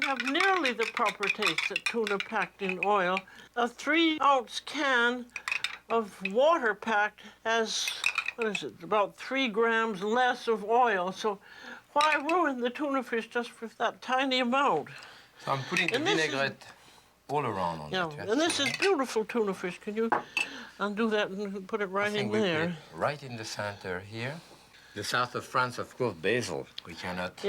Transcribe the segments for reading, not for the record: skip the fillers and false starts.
have nearly the proper taste that tuna packed in oil. A 3-ounce can of water packed has, what is it, about 3 grams less of oil. So why ruin the tuna fish just for that tiny amount? So I'm putting the vinaigrette all around on it. And this is beautiful tuna fish. Can you undo that and put it right in there? Put it right in the center here. The south of France, of course, basil. We cannot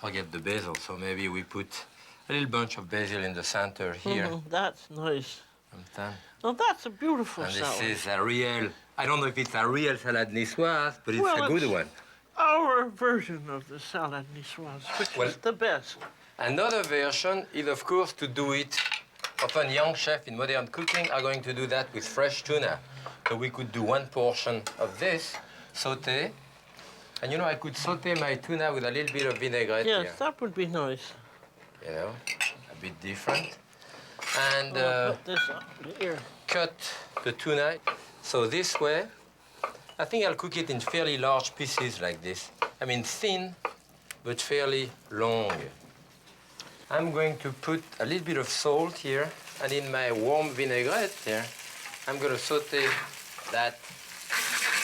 forget the basil. So maybe we put a little bunch of basil in the center here. That's nice. Sometimes. Now that's a beautiful salad. And this is a real, I don't know if it's a real salad niçoise, but it's a good one. Our version of the salad niçoise, which is the best. Another version is, of course, to do it. Often young chefs in modern cooking are going to do that with fresh tuna. So we could do one portion of this, sauté. And you know, I could sauté my tuna with a little bit of vinaigrette here. Yes, that would be nice. You know, a bit different. And put this up here. Cut the tuna. So this way, I think I'll cook it in fairly large pieces like this. I mean, thin, but fairly long. I'm going to put a little bit of salt here, and in my warm vinaigrette here, I'm going to sauté that.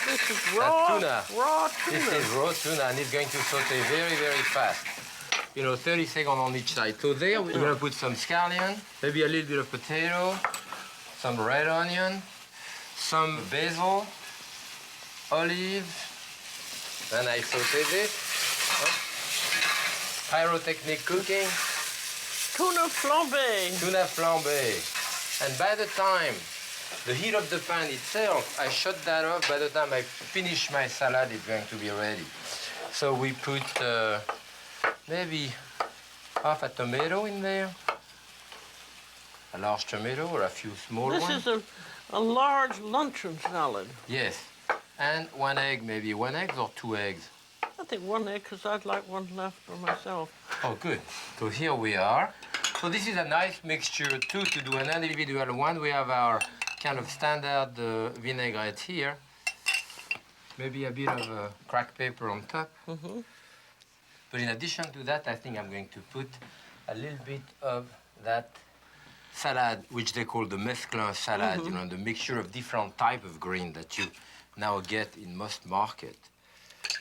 This is raw tuna. This is raw tuna, and it's going to sauté very, very fast. You know, 30 seconds on each side. So there, we're going to put some scallion, maybe a little bit of potato, some red onion, some basil, olives. Then I sauté this. Pyrotechnic cooking. Tuna flambé. Tuna flambé. And by the time the heat of the pan itself, I shut that off. By the time I finish my salad, it's going to be ready. So we put maybe half a tomato in there, a large tomato or a few small ones. This is a large luncheon salad. Yes, and 1 egg, maybe 1 egg or 2 eggs? I think 1 egg, because I'd like one left for myself. Oh, good. So here we are. So this is a nice mixture, too, to do an individual one. We have our kind of standard vinaigrette here. Maybe a bit of cracked pepper on top. But in addition to that, I think I'm going to put a little bit of that salad, which they call the mesclun salad, you know, the mixture of different type of green that you now get in most market.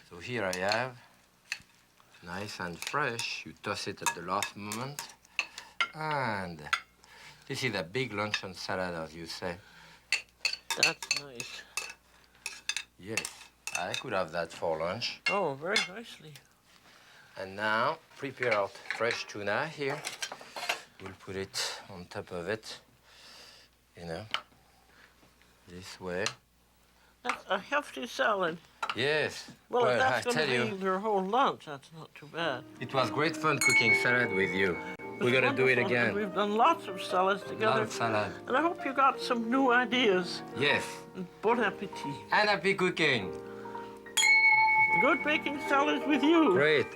So here I have, nice and fresh. You toss it at the last moment. And this is a big luncheon salad, as you say. That's nice. Yes, I could have that for lunch. Oh, very nicely. And now, prepare our fresh tuna here. We'll put it on top of it, you know, this way. That's a hefty salad. Yes. Well, if that's going to be your whole lunch, that's not too bad. It was great fun cooking salad with you. We're going to do it again. We've done lots of salads together. A lot of salad. And I hope you got some new ideas. Yes. And bon appetit. And happy cooking. Good making salads with you. Great.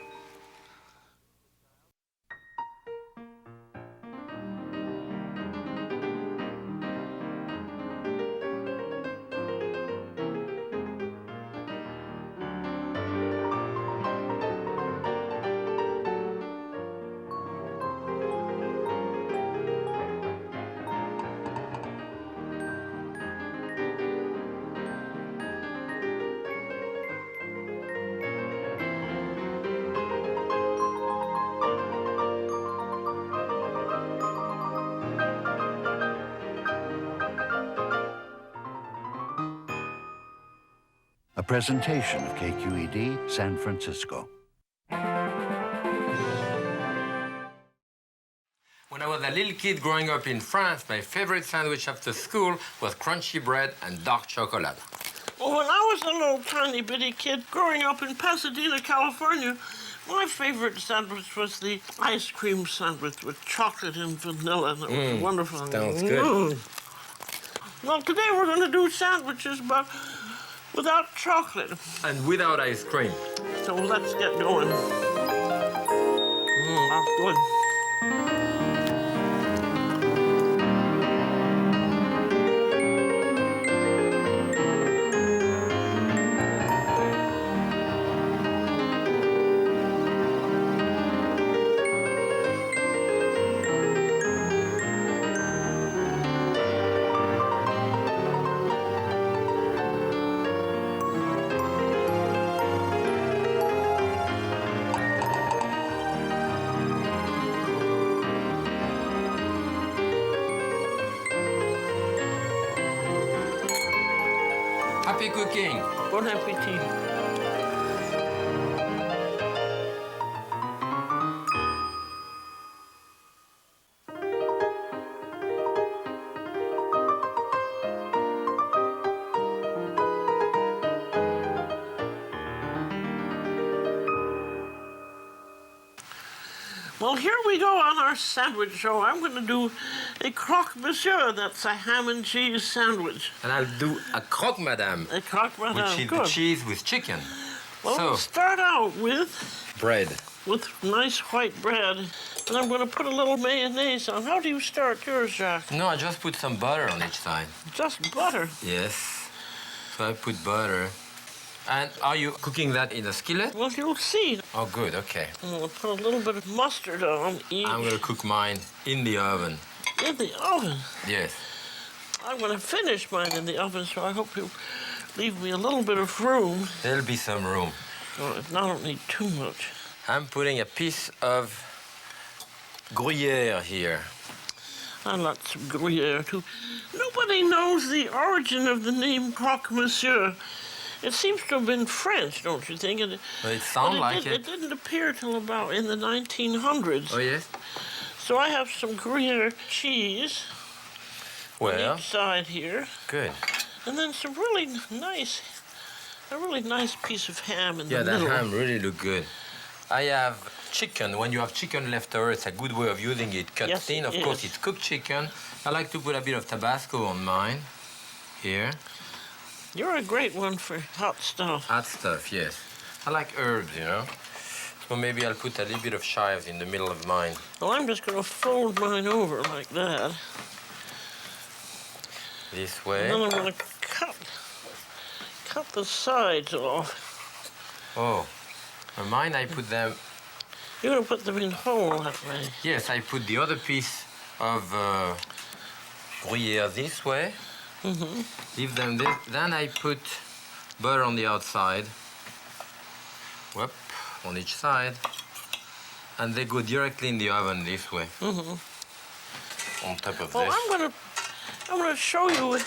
A presentation of KQED San Francisco. When I was a little kid growing up in France, my favorite sandwich after school was crunchy bread and dark chocolate. Well, when I was a little tiny bitty kid growing up in Pasadena, California, my favorite sandwich was the ice cream sandwich with chocolate and vanilla. That was wonderful. Sounds good. Well, today we're going to do sandwiches, but without chocolate. And without ice cream. So let's get going. That's good. Happy cooking. Bon appetit. Well, here we go on our sandwich show. I'm going to do a croque monsieur. That's a ham and cheese sandwich. And I'll do a croque madame, A croque madame. which is Good. the cheese with chicken. Well, So- we'll start out with Bread. nice white bread. And I'm going to put a little mayonnaise on. How do you start yours, Jacques? No, I just put some butter on each side. Just butter. Yes. So I put butter. And are you cooking that in a skillet? Well, you'll see. Oh, good, okay. I'm going to put a little bit of mustard on each. I'm going to cook mine in the oven. In the oven. Yes. I'm going to finish mine in the oven, so I hope you'll leave me a little bit of room. There'll be some room. Oh, I don't need too much. I'm putting a piece of Gruyere here. I like some Gruyere, too. Nobody knows the origin of the name croque monsieur. It seems to have been French, don't you think? Well, it sounds like It didn't appear till about in the 1900s. Oh, yes? So I have some Gruyere cheese on Well, each side here. good. And then some a really nice piece of ham in Yeah, the that middle. ham really look good. I have chicken. When you have chicken left over, it's a good way of using it. Cut Yes, thin. Of it course, is. it's cooked chicken. I like to put a bit of Tabasco on mine. Here. You're a great one for hot stuff. Hot stuff, yes. I like herbs, you know. So maybe I'll put a little bit of chives in the middle of mine. Well, I'm just going to fold mine over like that. This way. And then I'm going to cut the sides off. Oh. On mine, I put them... You're going to put them in whole that way. Yes, I put the other piece of Gruyere this way. Mm-hmm. Leave them this. Then I put butter on the outside. Whoop, on each side. And they go directly in the oven this way. Mm-hmm. On top of Well, this. I'm going to show you,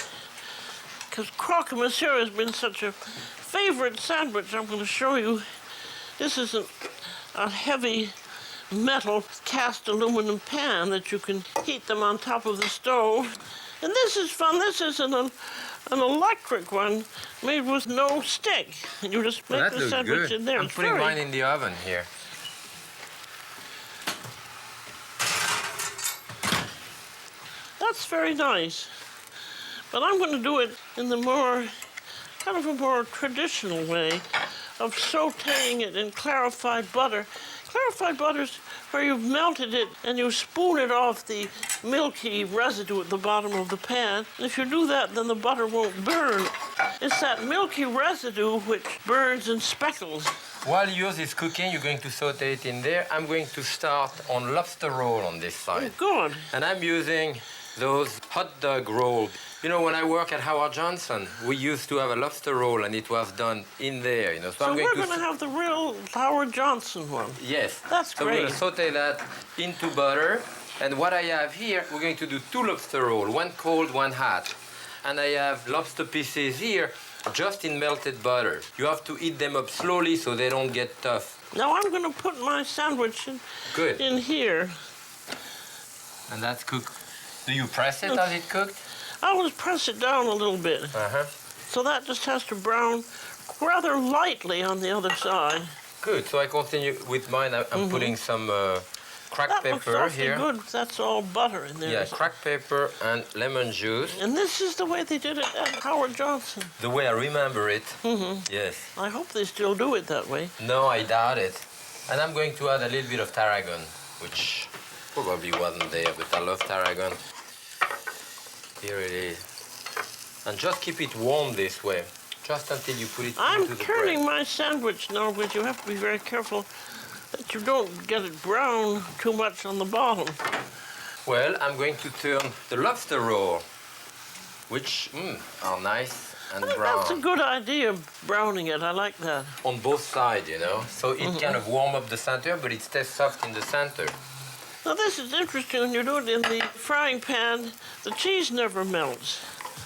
because croque monsieur has been such a favorite sandwich. I'm going to show you. This is a heavy metal cast aluminum pan that you can heat them on top of the stove. And this is fun. This is an electric one made with no stick. And you just make That the looks sandwich good. in there. I'm It's putting very- mine in the oven here. That's very nice. But I'm going to do it in the kind of a more traditional way of sautéing it in clarified butter. Clarified butter's where you've melted it and you spoon it off the milky residue at the bottom of the pan. If you do that, then the butter won't burn. It's that milky residue which burns and speckles. While yours is cooking, you're going to saute it in there. I'm going to start on lobster roll on this side. Good. And I'm using those hot dog rolls. You know, when I work at Howard Johnson, we used to have a lobster roll and it was done in there, you know. So we're going to have the real Howard Johnson one. Yes. That's so we're going great. to saute that into butter. And what I have here, we're going to do 2 lobster rolls, one cold, one hot. And I have lobster pieces here just in melted butter. You have to eat them up slowly so they don't get tough. Now I'm going to put my sandwich Good. in here. And that's cooked. Do you press it as it cooked? I will press it down a little bit. Uh-huh. So that just has to brown rather lightly on the other side. Good. So I continue with mine. I'm putting some cracked That looks pepper awfully here. good. That's all butter in there. Yeah, cracked pepper and lemon juice. And this is the way they did it at Howard Johnson. The way I remember it. Yes. I hope they still do it that way. No, I doubt it. And I'm going to add a little bit of tarragon, which probably wasn't there, but I love tarragon. Here it is. And just keep it warm this way, just until you put it I'm into the turning bread. my sandwich now, but you have to be very careful that you don't get it brown too much on the bottom. Well, I'm going to turn the lobster roll, which are nice and I think brown. that's a good idea, browning it. I like that. On both sides, you know. So it kind of warm up the center, but it stays soft in the center. Now this is interesting. When you do it in the frying pan, the cheese never melts.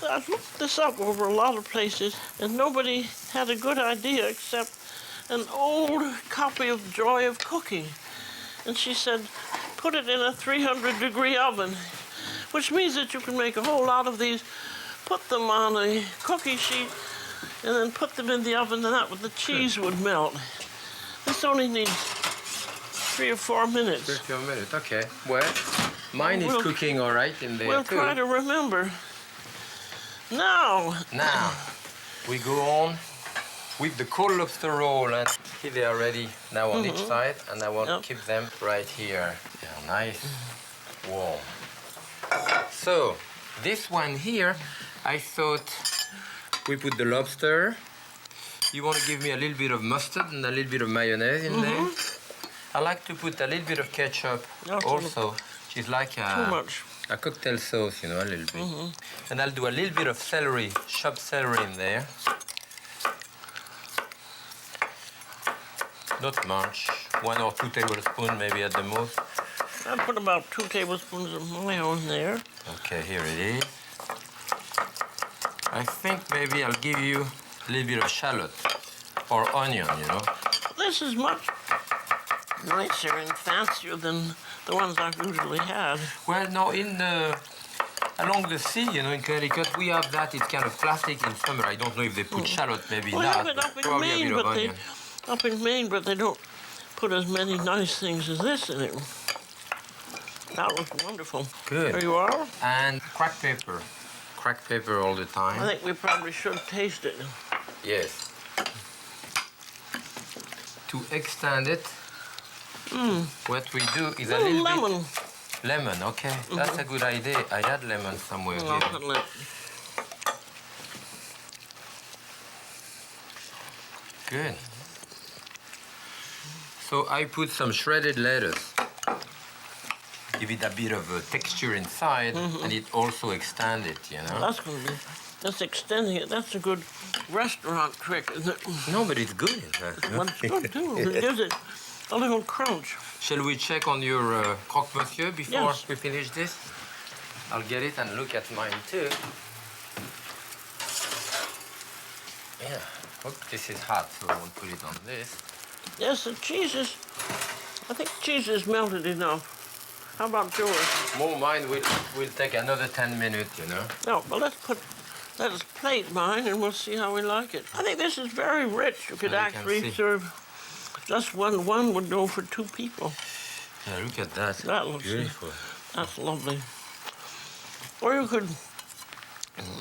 I've looked this up over a lot of places, and nobody had a good idea except an old copy of Joy of Cooking. And she said, put it in a 300-degree oven, which means that you can make a whole lot of these, put them on a cookie sheet, and then put them in the oven, and the cheese would melt. This only needs 3 or 4 minutes. 3 or 4 minutes, okay. Well, mine is cooking all right in there We'll too. try to remember. Now, we go on with the cold lobster roll, and here they are ready now on each side, and I want to keep them right here. They're nice, warm. So, this one here, I thought we put the lobster. You want to give me a little bit of mustard and a little bit of mayonnaise in there? I like to put a little bit of ketchup also. She's like a cocktail sauce, you know, a little bit. And I'll do a little bit of celery, chopped celery in there. Not much, 1 or 2 tablespoons maybe at the most. I'll put about 2 tablespoons of mayo in there. Okay, here it is. I think maybe I'll give you a little bit of shallot or onion, you know. This is much nicer and fancier than the ones I've usually had. Well, no, along the sea, you know, in Connecticut, we have that. It's kind of classic in summer. I don't know if they put shallot, maybe Well, not. have it up in Probably Maine, a bit of but onion. up in Maine, but they don't put as many nice things as this in it. That was wonderful. Good. There you are. And cracked pepper. Cracked pepper all the time. I think we probably should taste it. Yes. To extend it, what we do is a little lemon. bit... Lemon, okay. That's a good idea. I had lemon somewhere here. Good. So I put some shredded lettuce. Give it a bit of a texture inside, and it also extend it, you know? That's extending it. That's a good restaurant trick, isn't it? No, but it's good, in fact. Well, it's good, too. It gives it a little crunch. Shall we check on your croque monsieur before Yes. we finish this? I'll get it and look at mine, too. Yeah. Oh, this is hot, so I won't put it on this. Yes, the cheese is... I think cheese is melted enough. How about yours? More mine will take another 10 minutes, you know? No, but let us plate mine and we'll see how we like it. I think this is very rich. You could actually serve just one. One would go for 2 people. Yeah, look at that. That looks beautiful. That's lovely. Or you could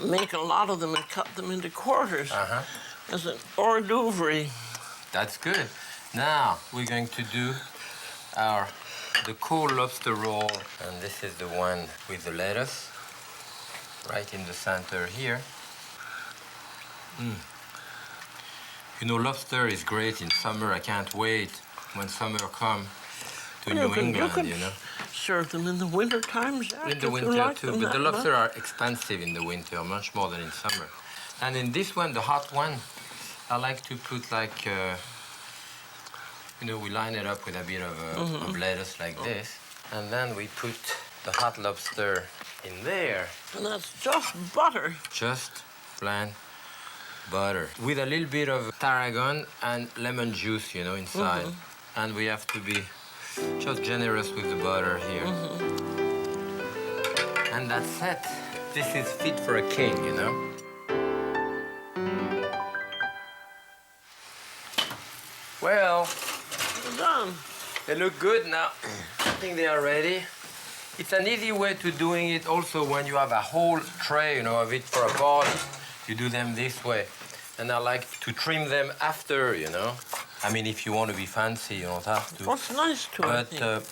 make a lot of them and cut them into quarters as an hors d'oeuvre. That's good. Now we're going to do the cold lobster roll, and this is the one with the lettuce right in the center here. You know, lobster is great in summer. I can't wait when summer comes to New England, you know. Serve them in the winter times. In the winter too, but the lobster are expensive in the winter, much more than in summer. And in this one, the hot one, I like to put like, you know, we line it up with a bit of lettuce like this, and then we put the hot lobster in there. And that's just butter. Just plain butter with a little bit of tarragon and lemon juice, you know, inside. And we have to be just generous with the butter here. And that's it. This is fit for a king, you know. Well, Done. they look good now. I think they are ready. It's an easy way to doing it also when you have a whole tray, you know, of it for a party. You do them this way. And I like to trim them after, you know. I mean, if you want to be fancy, you don't have to. What's nice to it? But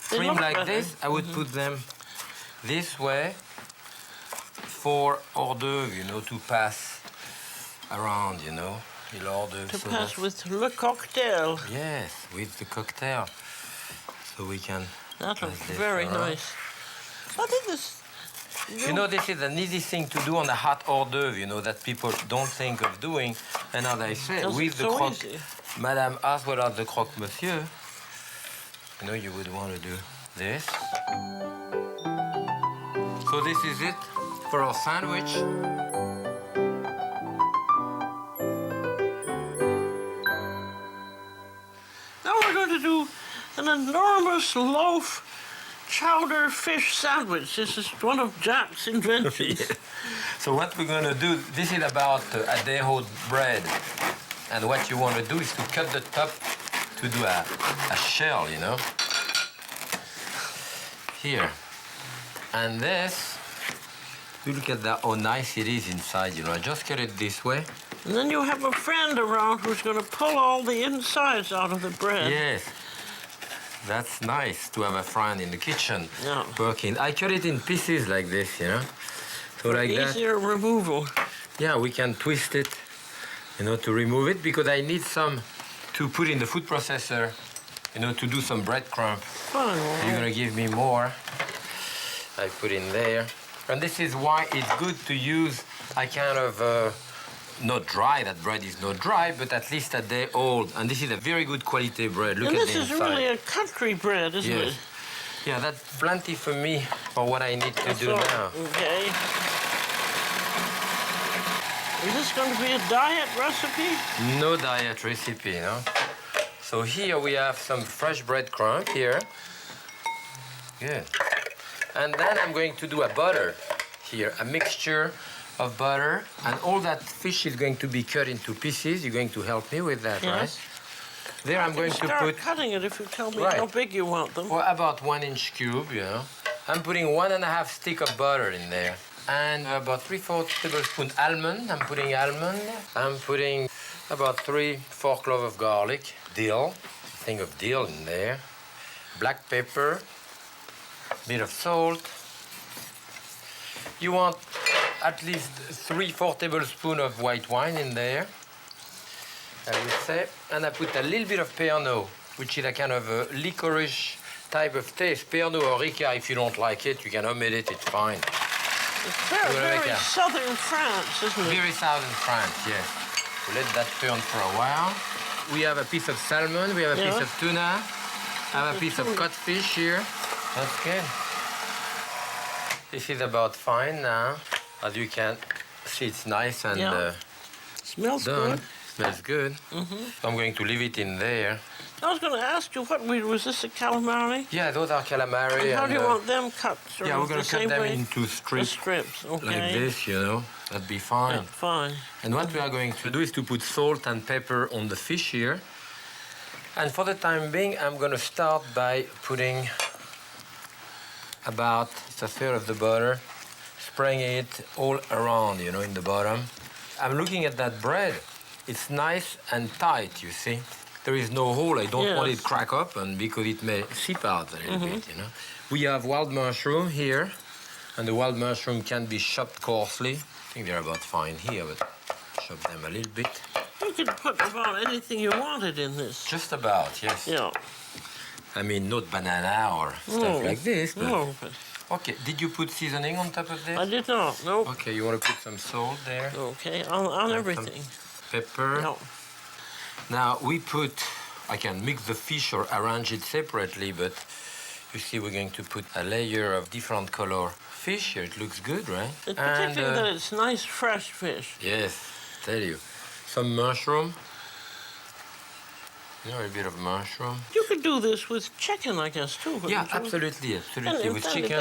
trim like this, I would put them this way for hors d'oeuvre, you know, to pass around, you know. To pass with le cocktail. Yes, with the cocktail. So we can... That looks very nice. I think this... You know, this is an easy thing to do on a hot hors d'oeuvre, you know, that people don't think of doing. And as I said, with the croque... Madame asked what are the croque monsieur. You know, you would want to do this. So this is it for our sandwich. Now we're going to do an enormous loaf chowder fish sandwich. This is one of Jack's inventions. Yeah. So what we're going to do, this is about a day-old bread. And what you want to do is to cut the top to do a shell, you know. Here. And this, you look at that, how nice it is inside, you know. I just cut it this way. And then you have a friend around who's going to pull all the insides out of the bread. Yes. That's nice to have a friend in the kitchen Yeah. working. I cut it in pieces like this, you know. So like that. Easier removal. Yeah, we can twist it, you know, to remove it because I need some to put in the food processor, you know, to do some breadcrumb. Fine. You're gonna give me more. I put in there. And this is why it's good to use a kind of, not dry, that bread is not dry, but at least a day old. And this is a very good quality bread. Look And at this the is inside. really a country bread, isn't Yes. it? Yeah, that's plenty for me for what I need to do So, now. okay. Is this going to be a diet recipe? No diet recipe, no? So here we have some fresh breadcrumb here. Good. And then I'm going to do a butter here, a mixture of butter. And all that fish is going to be cut into pieces. You're going to help me with that, Yes. right? There I'm going to Start put, cutting it if you tell me Right. how big you want them. well, about 1 inch cube, you know. I'm putting 1.5 stick of butter in there. And about 3/4 tablespoon almond. I'm putting almond. I'm putting about 3/4 cloves of garlic. Dill, a thing of dill in there. Black pepper. Bit of salt. You want at least 3/4 tablespoon of white wine in there, I would say. And I put a little bit of Pernod, which is a kind of a licorice type of taste. Pernod or Ricard, if you don't like it, you can omit it, it's fine. It's very, We're gonna make very a- southern France, isn't it? Very southern France, yes. We let that turn for a while. We have a piece of salmon, we have a Yeah. piece of tuna, I have a piece of codfish here. That's good. This is about fine now. As you can see, it's nice and Yeah. Smells done. good. Smells good. So I'm going to leave it in there. I was going to ask you, was this a calamari? Yeah, those are calamari. And how do you and, want them cut? Sort yeah, of we're going the to cut same them way? into The strips strips, okay. like this, you know. That'd be fine. Yeah, fine. And what we are going to do is to put salt and pepper on the fish here. And for the time being, I'm going to start by putting about a third of the butter, spraying it all around, you know, in the bottom. I'm looking at that bread. It's nice and tight, you see. There is no hole. I don't want Yes. it crack open because it may seep out a little bit, you know. We have wild mushroom here, and the wild mushroom can be chopped coarsely. I think they're about fine here, but chop them a little bit. You could put about anything you wanted in this. Just about, yes. Yeah. I mean, not banana or stuff like this, but... No, but Okay, did you put seasoning on top of this? I did not. Nope. Okay, you want to put some salt there? Okay, on everything. Pepper. No. Now, we put... I can mix the fish or arrange it separately, but you see we're going to put a layer of different color fish here. It looks good, right? It's particularly that it's nice, fresh fish. Yes, tell you. Some mushroom. You know, a bit of mushroom. You could do this with chicken, I guess, too. couldn't Yeah, you? absolutely, absolutely. And With then chicken.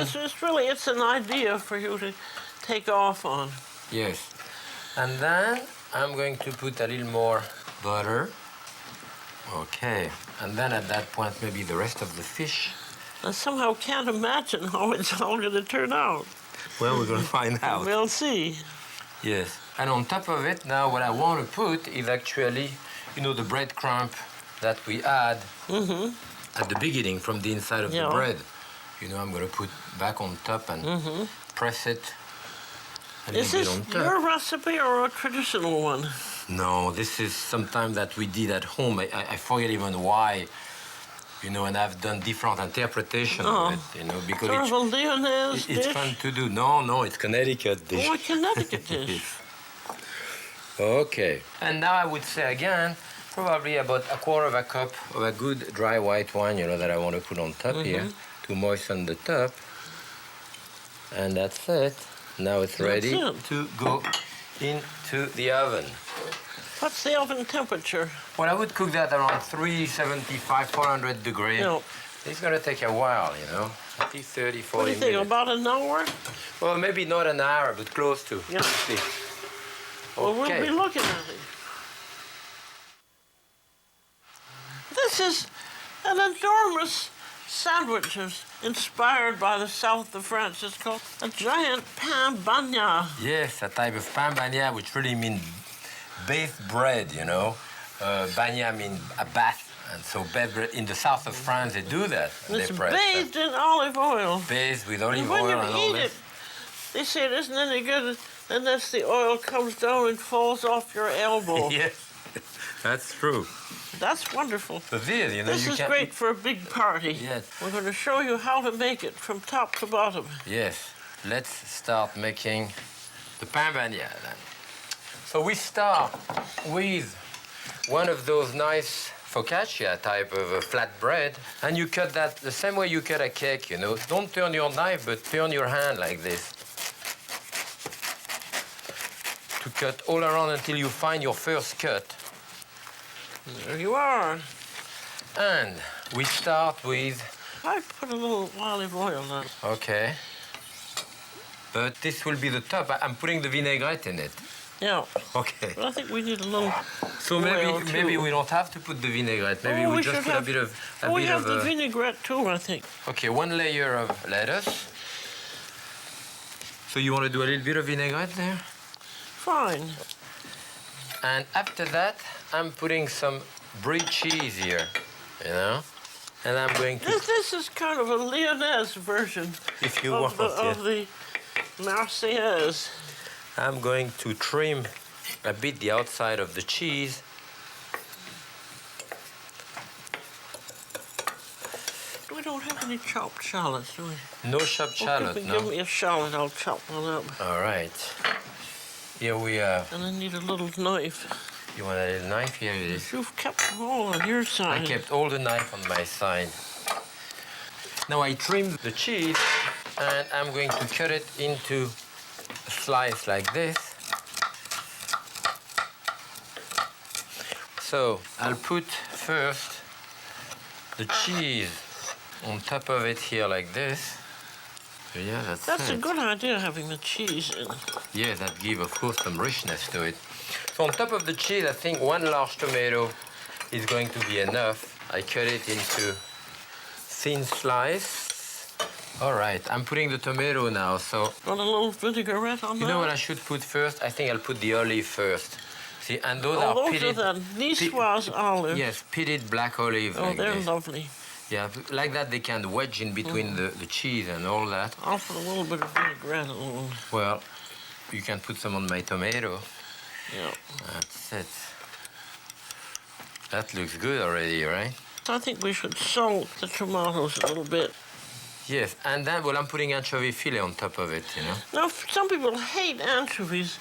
it's an idea for you to take off on. Yes. And then I'm going to put a little more butter. Okay. And then at that point, maybe the rest of the fish. I somehow can't imagine how it's all going to turn out. Well, we're going to find out. We'll see. Yes. And on top of it, now what I want to put is actually, you know, the breadcrumb that we add at the beginning from the inside of the Yeah. bread. You know, I'm going to put back on top and press it a Is little this bit on top. your recipe or a traditional one? No, this is sometime that we did at home. I forget even why, you know, and I've done different interpretations of it, you know, because Sort of a Lyonnaise it's dish? fun to do. No, it's Connecticut dish. Oh, a Connecticut dish. Okay. And now I would say again, probably about 1/4 cup of a good dry white wine, you know, that I want to put on top here to moisten the top. And that's it. Now it's ready That's it. to go into the oven. What's the oven temperature? Well, I would cook that around 375, 400 degrees. No. It's going to take a while, you know, at least 30, 40 What do you think, minutes. about an hour? Well, maybe not an hour, but close to. Yeah. See. Well, we'll Okay. be looking at it. This is an enormous sandwich inspired by the south of France. It's called a giant pain bagnat. Yes, a type of pain bagnat, which really means bathed bread, you know. Bagnat means a bath. And so in the south of France, they do that. And It's they press bathed in olive oil. bathed with And olive when oil you and all eat this. it, they say it isn't any good unless the oil comes down and falls off your elbow. Yes, that's true. That's wonderful. So this, you know, This you is can. great for a big party. Yes. We're going to show you how to make it from top to bottom. Yes, let's start making the pain bagnat then. So we start with one of those nice focaccia type of flat bread, and you cut that the same way you cut a cake, you know. Don't turn your knife, but turn your hand like this. To cut all around until you find your first cut. There you are. And we start with, I put a little olive oil on it. okay. But this will be the top. I'm putting the vinaigrette in it. Yeah, Okay. but I think we need a little So oil, maybe too. we don't have to put the vinaigrette. Maybe Oh, we we just should put have- a bit of we have the a, vinaigrette too, I think. okay, one layer of lettuce. So you want to do a little bit of vinaigrette there? Fine. And after that, I'm putting some brie cheese here, you know? And I'm going to, This is kind of a Lyonnaise version if you of want, of the Marseillaise. I'm going to trim a bit the outside of the cheese. We don't have any chopped shallots, do we? No chopped shallot, Give no? me a shallot, I'll chop one up. All right. Here we have, And I need a little knife. you want a little knife? Here it is. You've kept them all on your I side. kept all the knife on my side. Now I trimmed the cheese and I'm going to cut it into a slice like this. So I'll put first the cheese on top of it here like this. Yeah, That's it. a good idea, having the cheese in. Yeah, that gives, of course, some richness to it. So on top of the cheese, I think one large tomato is going to be enough. I cut it into thin slice. All right, I'm putting the tomato now. So Want a little vinaigrette on that? you know what I should put first? I think I'll put the olive first. See, and those Oh, are those pitted. are the Niçoise olive. Yes, pitted black olive. Oh, like they're this. lovely. Yeah, like that they can wedge in between the cheese and all that. I'll put a little bit of vinaigrette on. Well, you can put some on my tomato. Yeah. That's it. That looks good already, right? I think we should salt the tomatoes a little bit. Yes, and then, well, I'm putting anchovy fillet on top of it, you know? Now, some people hate anchovies,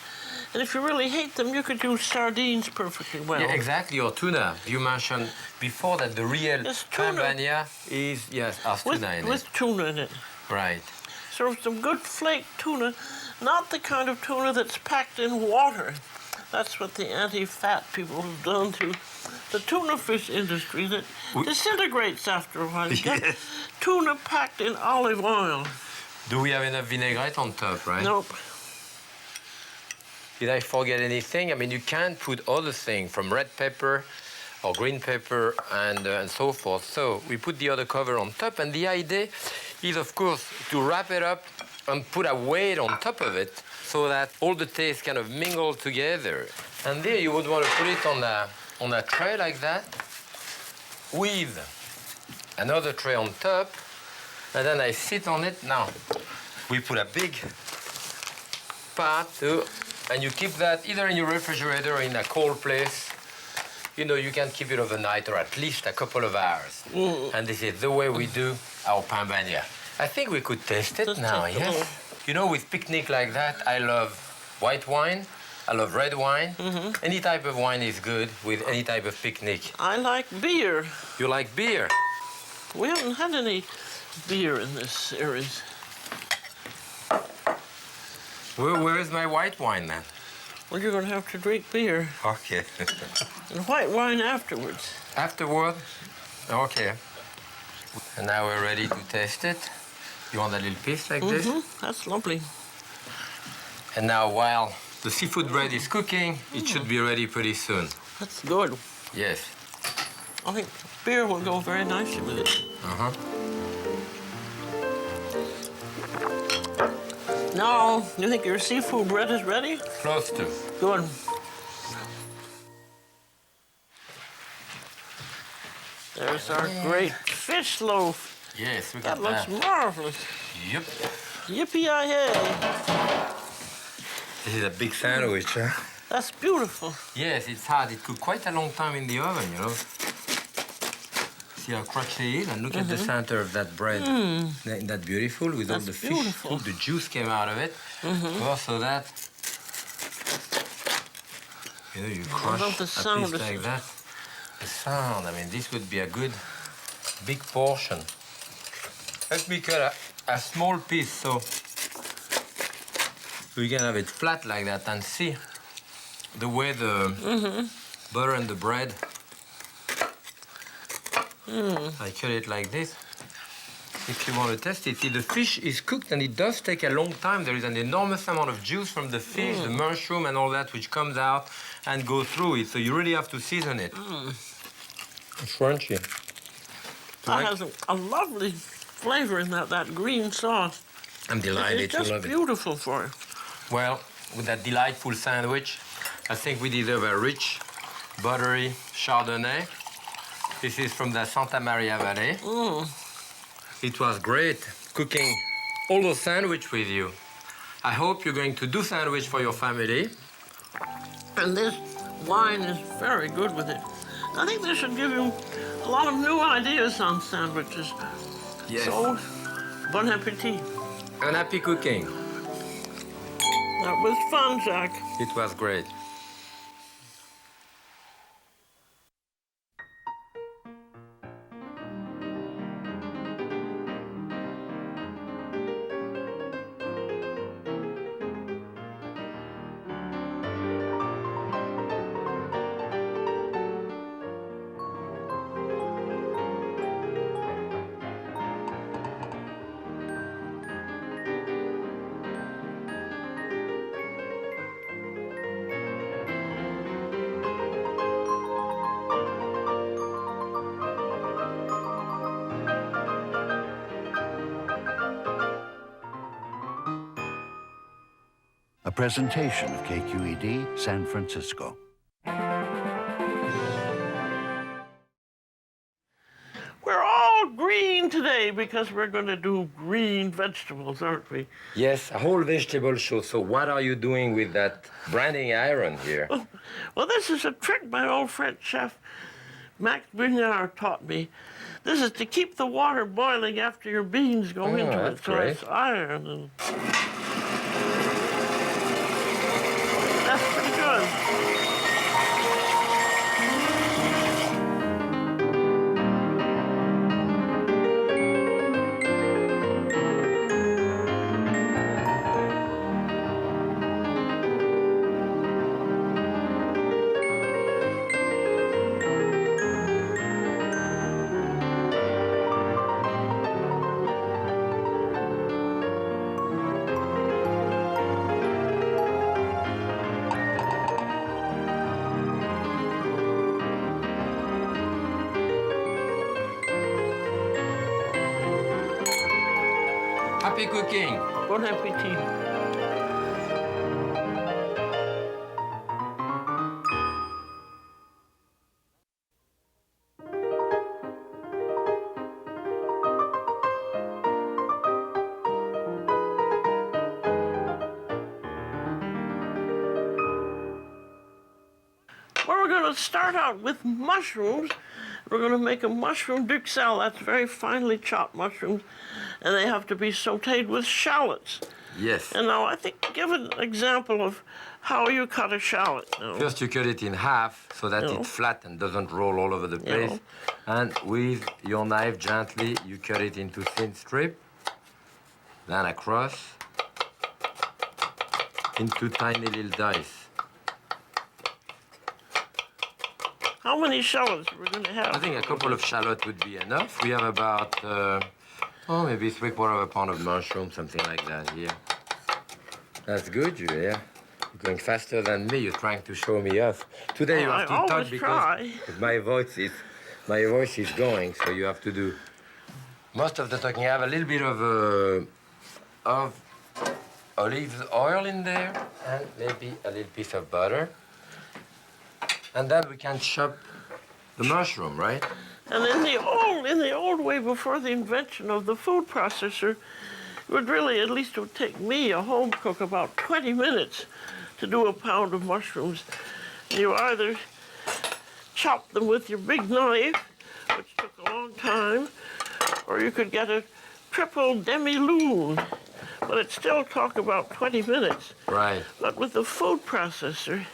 and if you really hate them, you could use sardines perfectly well. Yeah, exactly, or tuna. You mentioned before that the real Yes, pain tuna. bagnat is, yes, has with, tuna in with tuna in it. it. Right. So some good flaked tuna, not the kind of tuna that's packed in water. That's what the anti-fat people have done to the tuna fish industry that disintegrates after a while. You get Yes. tuna packed in olive oil. Do we have enough vinaigrette on top, right? Nope. Did I forget anything? I mean, you can put other things from red pepper or green pepper and so forth. So we put the other cover on top, and the idea is, of course, to wrap it up and put a weight on top of it so that all the taste kind of mingle together. And there you would want to put it on a tray like that with another tray on top, and then I sit on it. Now, we put a big pot too, and you keep that either in your refrigerator or in a cold place. You know, you can keep it overnight or at least a couple of hours. And this is the way we do our pain bagnat. I think we could taste it Just now, take a yes? little. You know, with picnic like that, I love white wine, I love red wine. Any type of wine is good with any type of picnic. I like beer. You like beer? We haven't had any beer in this series. Where is my white wine then? Well, you're going to have to drink beer Okay. and white wine afterwards. Afterward? Okay. And now we're ready to taste it. You want a little piece like this? That's lovely. And now while the seafood bread is cooking, it should be ready pretty soon. That's good. Yes. I think beer will go very nicely with it. Uh-huh. Now, you think your seafood bread is ready? Close to. Good. There's our great fish loaf. Yes, we That got looks that. marvelous. Yep. Yippee-yi-hey. This is a big sandwich, huh? That's beautiful. Yes, it's hard. It took quite a long time in the oven, you know. See how crunchy it is? And look at the center of that bread. Isn't that beautiful? With all That's the fish, beautiful. all the juice came out of it. Also that, you know, you crush love the a sound piece of like it. that. The sound, I mean, this would be a good big portion. Let me cut a small piece so we can have it flat like that and see the way the butter and the bread. I cut it like this. If you want to test it, see the fish is cooked and it does take a long time. There is an enormous amount of juice from the fish, the mushroom and all that which comes out and goes through it. So you really have to season it. It's crunchy. That has a lovely flavor in that green sauce. I'm delighted It's to just love it. beautiful for you. Well, with that delightful sandwich, I think we deserve a rich, buttery Chardonnay. This is from the Santa Maria Valley. It was great cooking all those sandwiches with you. I hope you're going to do sandwich for your family. And this wine is very good with it. I think this should give you a lot of new ideas on sandwiches. Yes. So, bon appetit. And happy cooking. That was fun, Jack. It was great. A presentation of KQED San Francisco. We're all green today because we're going to do green vegetables, aren't we? Yes, a whole vegetable show. So what are you doing with that branding iron here? Well, this is a trick my old French chef Max Bignard taught me. This is to keep the water boiling after your beans go into it. That's So great. it's iron. And that's pretty good. Happy cooking. Bon appetit. Well, we're going to start out with mushrooms. We're going to make a mushroom duxelle. That's very finely chopped mushrooms, and they have to be sautéed with shallots. Yes. And now I think give an example of how you cut a shallot. Now. First, you cut it in half so that Yeah. it's flat and doesn't roll all over the place. And with your knife, gently, you cut it into thin strip, then across, into tiny little dice. How many shallots are we going to have? I think a couple of shallots would be enough. We have about, maybe 3/4 pound of mushroom, something like that here. That's good, Julia. You're going faster than me. You're trying to show me off. Today you have to talk because my voice is going, so you have to do most of the talking. I have a little bit of olive oil in there and maybe a little piece of butter. And then we can chop the mushroom, right? And in the old way, before the invention of the food processor, it would really, at least it would take me, a home cook, about 20 minutes to do a pound of mushrooms. You either chop them with your big knife, which took a long time, or you could get a triple demi-lune, but it still took about 20 minutes. Right. But with the food processor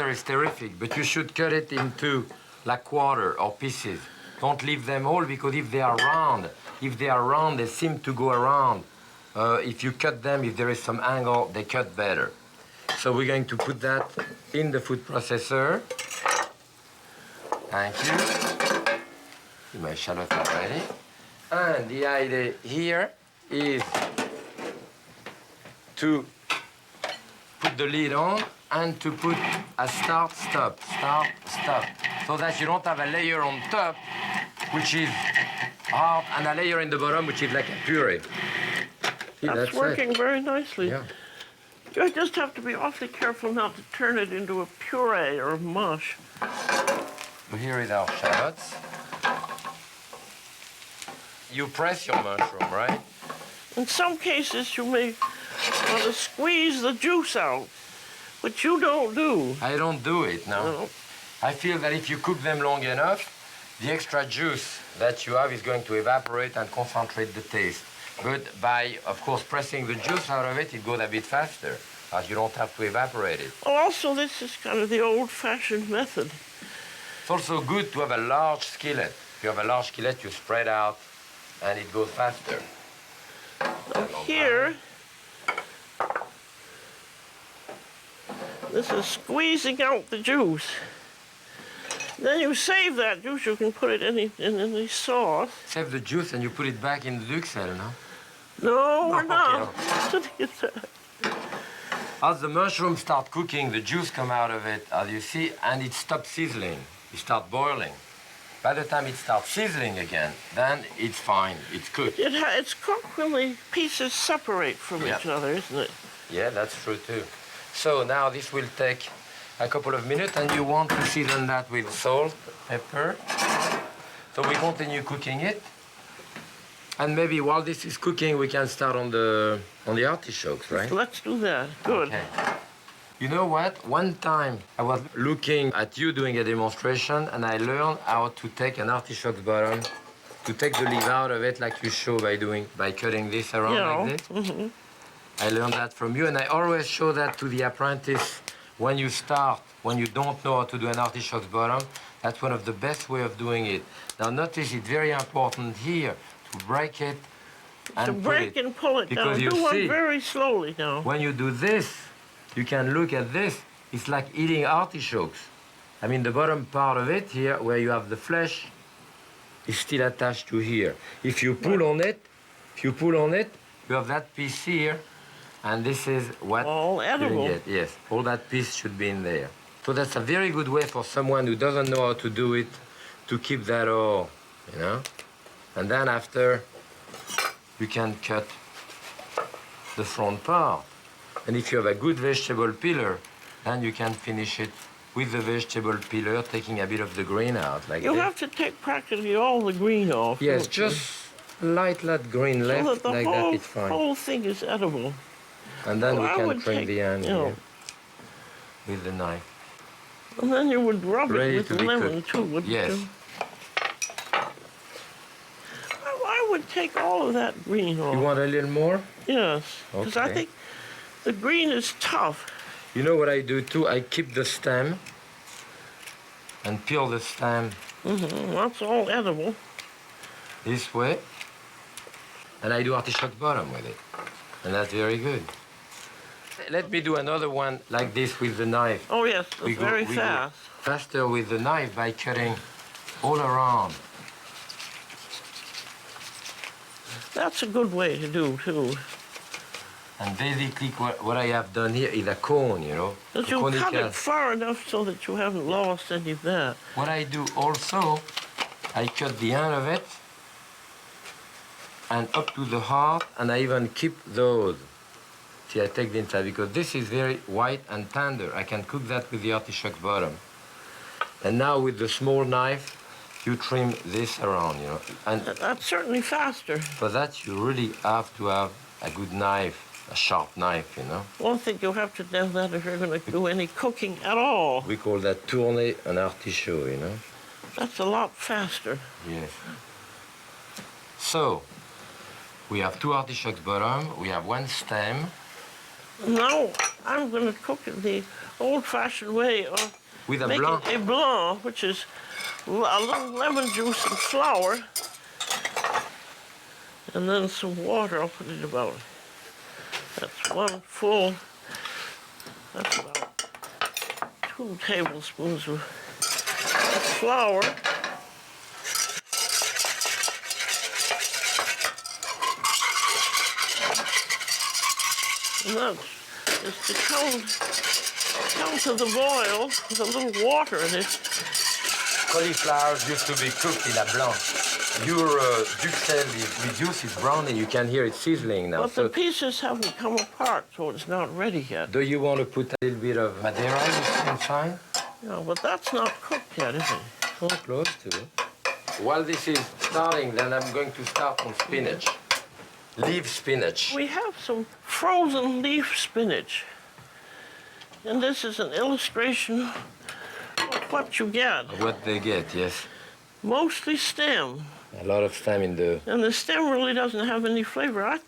is terrific, but you should cut it into like quarter or pieces. Don't leave them all, because if they are round, they seem to go around. If you cut them, if there is some angle, they cut better. So we're going to put that in the food processor. Thank you. My shallot already. And the idea here is to put the lid on and to put a start, stop, so that you don't have a layer on top, which is hard, and a layer in the bottom, which is like a puree. See, that's working very nicely. Yeah. You just have to be awfully careful not to turn it into a puree or a mush. So here is our shallots. You press your mushroom, right? In some cases, you may want to squeeze the juice out, which you don't do. I don't do it, no. I feel that if you cook them long enough, the extra juice that you have is going to evaporate and concentrate the taste. But by, of course, pressing the juice out of it, it goes a bit faster, as you don't have to evaporate it. Well, also, this is kind of the old-fashioned method. It's also good to have a large skillet. If you have a large skillet, you spread out, and it goes faster. Now here, this is squeezing out the juice. Then you save that juice. You can put it in the sauce. Save the juice and you put it back in the duxelle, no? No, we're not. As the mushrooms start cooking, the juice come out of it, as you see, and it stops sizzling. It starts boiling. By the time it starts sizzling again, then it's fine. It's cooked. It's cooked when the pieces separate from each other, isn't it? Yeah, that's true too. So now this will take a couple of minutes, and you want to season that with salt, pepper. So we continue cooking it. And maybe while this is cooking, we can start on the artichokes, right? Let's do that. Good. Okay. You know what? One time I was looking at you doing a demonstration, and I learned how to take an artichoke bottom, to take the leaf out of it like you show by cutting this around like this. Mm-hmm. I learned that from you, and I always show that to the apprentice when you start, when you don't know how to do an artichoke bottom. That's one of the best way of doing it. Now notice it's very important here to break it and to break and pull it down. Do one very slowly now. When you do this, you can look at this. It's like eating artichokes. I mean, the bottom part of it here, where you have the flesh, is still attached to here. If you pull on it, you have that piece here, and this is what all edible. You get. Yes, all that piece should be in there. So that's a very good way for someone who doesn't know how to do it to keep that all, you know. And then after, you can cut the front part. And if you have a good vegetable peeler, then you can finish it with the vegetable peeler, taking a bit of the green out, like You'll this. have to take practically all the green off. Yes, just light green left, so that like that, it's fine. The whole thing is edible. And then we can trim the end here with the knife. And then you would rub Ready it with lemon too, wouldn't yes. you? I would take all of that green off. You want a little more? Yes, because I Okay. think the green is tough. You know what I do too? I keep the stem and peel the stem That's all edible. this way. And I do artichoke bottom with it. And that's very good. Let me do another one like this with the knife. Oh, yes, it's very we fast. Go faster with the knife by cutting all around. That's a good way to do, too. And basically what I have done here is a cone, you know. But you cut it far enough so that you haven't lost any of that. What I do also, I cut the end of it and up to the heart, and I even keep those. See, I take the inside because this is very white and tender. I can cook that with the artichoke bottom. And now with the small knife, you trim this around, you know. And that's certainly faster. for that, you really have to have a good knife. A sharp knife, you know. One thing you have to do that if you're going to do any cooking at all. We call that tourner an artichaut, you know. That's a lot faster. Yes. So, we have 2 artichokes bottom, we have 1 stem. Now, I'm going to cook it the old-fashioned way of With a making blanc. a blanc, which is a little lemon juice and flour, and then some water. I'll put it about. That's 1 full. That's about 2 tablespoons of flour. And that's just to count to the boil with a little water in it. Cauliflower used to be cooked in a blanc. Your duxelle is reduced, it's brown, and you can hear it sizzling now. But the pieces haven't come apart, so it's not ready yet. Do you want to put a little bit of Madeira inside? No, but that's not cooked yet, is it? So close to it. While this is starting, then I'm going to start on spinach. Leaf spinach. We have some frozen leaf spinach. And this is an illustration of what you get. What they get, yes. Mostly stem. A lot of stem in the... And the stem really doesn't have any flavor. I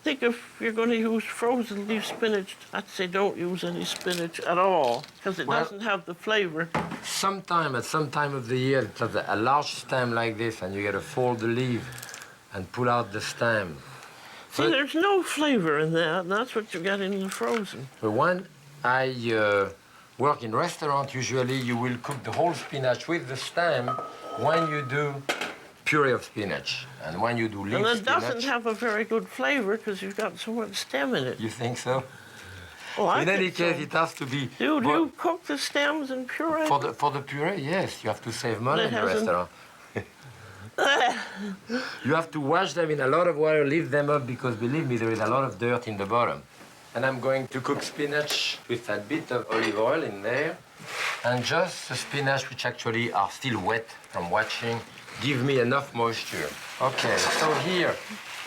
think if you're going to use frozen leaf spinach, I'd say don't use any spinach at all, because it doesn't have the flavor. At some time of the year, it has a large stem like this, and you got to fold the leaf and pull out the stem. See, there's no flavor in that, and that's what you get in the frozen. But when I work in restaurant, usually you will cook the whole spinach with the stem when you do puree of spinach. And when you do leaf spinach... And it doesn't have a very good flavor because you've got so much stem in it. You think so? Well, I in any think case, so. it has to be... Do you cook the stems and puree? For the puree, yes. You have to save money in the restaurant. You have to wash them in a lot of water, leave them up, because believe me, there is a lot of dirt in the bottom. And I'm going to cook spinach with a bit of olive oil in there. And just the spinach, which actually are still wet from washing, give me enough moisture. Okay, so here,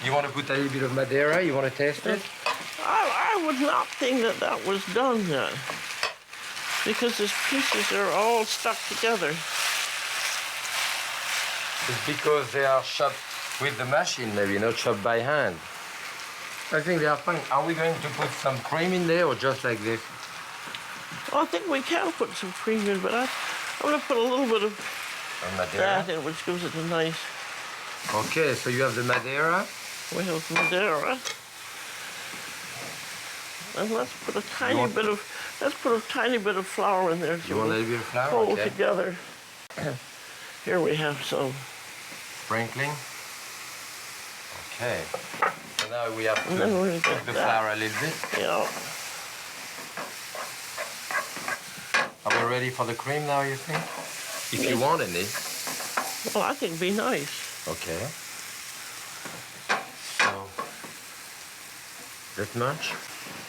you want to put a little bit of Madeira? You want to taste it? I would not think that that was done yet, because these pieces are all stuck together. It's because they are chopped with the machine, maybe, not chopped by hand. I think they are fine. Are we going to put some cream in there or just like this? Well, I think we can put some cream in, but I'm going to put a little bit of Madeira? that in, which gives it a nice... Okay, so you have the Madeira. We have Madeira. And let's put a tiny bit of flour in there. You want a little bit of flour? Hold Okay. together. Here we have some. Sprinkling. Okay. So now we have And then we're to gonna cook get the that. flour a little bit. Yeah. Are we ready for the cream now, you think? If you want any. Well, I think it'd be nice. Okay. So, that much.